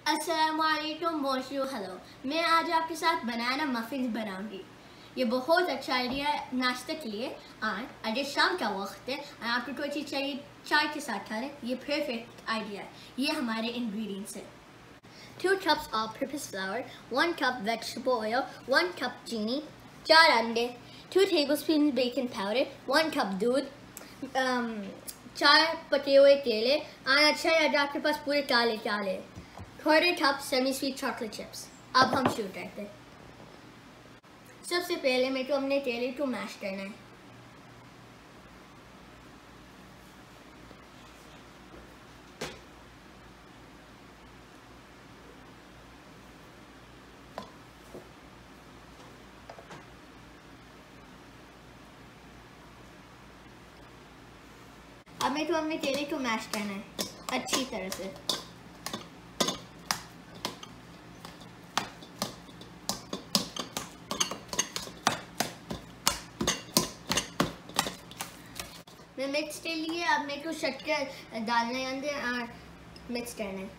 अस्सलाम वालेकुम, बोंजूर, हेलो। मैं आज आपके साथ बनाना मफिन्स बनाऊंगी। ये बहुत अच्छा आइडिया है नाश्ते के लिए। आज शाम का वक्त है और आपको कोई चीज़ चाहिए चाय के साथ खाने, ये परफेक्ट आइडिया है। ये हमारे इंग्रेडिएंट्स हैं: 2 cups all purpose flour, 1 cup vegetable oil, 1 cup चीनी, 4 अंडे, 2 tablespoons baking powder, 1 cup दूध, 4 पके हुए केले। अच्छा है आपके पास पूरे काले काले। 1/4 cup semi sweet chocolate chips। अब हम शुरू करते हैं। सबसे पहले मेरे को अपने केले को मैश करना है। अब मेरे को अपने केले को मैश करना है अच्छी तरह से। मैं मिक्स कर लिए। अब मेरे को शक्कर डालना है अंदर और मिक्स करना है।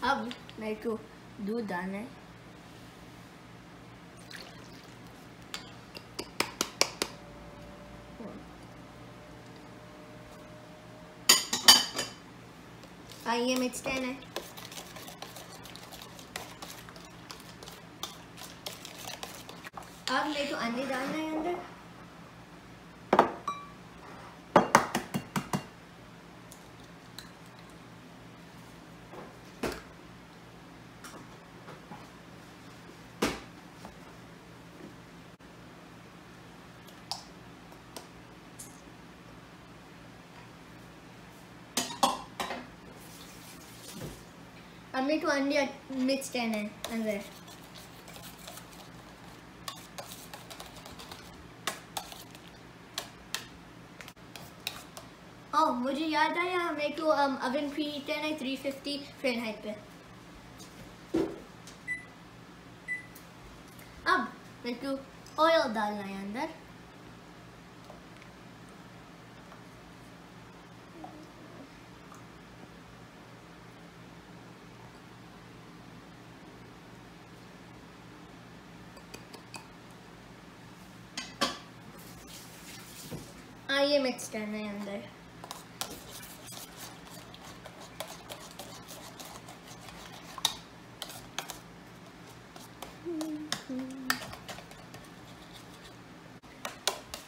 अब मेरे को दूध डालना है। ये मिक्स करना है। अब मेरे को अंडे डालना है अंदर। अब मेरे को अंडे मिक्स करना है अंदर। मुझे याद आया, मेरे को ओवन प्री हीट करना है 350 फ़ारेनहाइट पे। अब मेरे को ऑयल डालना है अंदर। ये मिक्स करना है अंदर।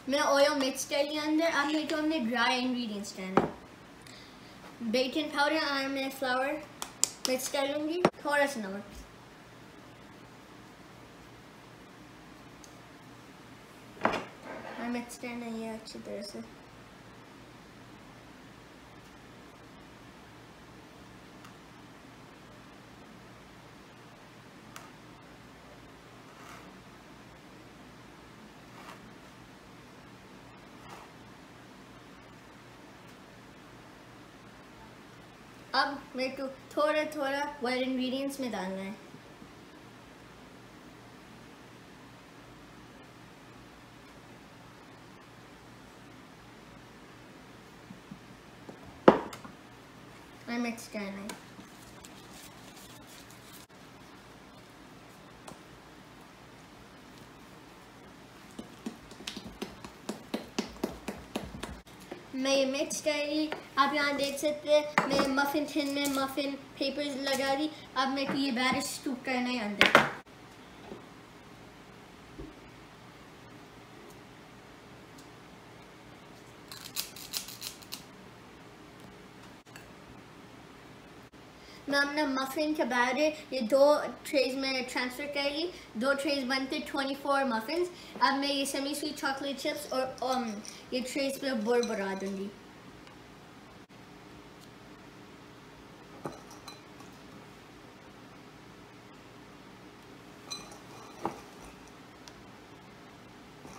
मैं ऑयल मिक्स कर लिया अंदर। अब मेरे को हमने ड्राई इंग्रेडिएंट्स डालना है। बेकिंग पाउडर और मैं फ्लावर मिक्स कर लूँगी। थोड़ा सा नमक। मिक्स करना है ये अच्छी तरह से। अब मेरे को थोड़ा थोड़ा वेट इंग्रेडिएंट्स में डालना है। मिक्स करना है। मैं ये मिक्स कर ली। आप यहाँ देख सकते हैं मैं मफिन टिन में मफिन पेपर्स लगा दी। अब मेरे को ये बैटर स्कूप करना है अंदर। मैं अपना मफिन का बैटर ये 2 ट्रेज में ट्रांसफ़र कर ली। 2 ट्रेज बनते 24 मफिन्स। अब मैं ये सेमी स्वीट चॉकलेट चिप्स और ये ट्रेज पे बढ़ा दूँगी।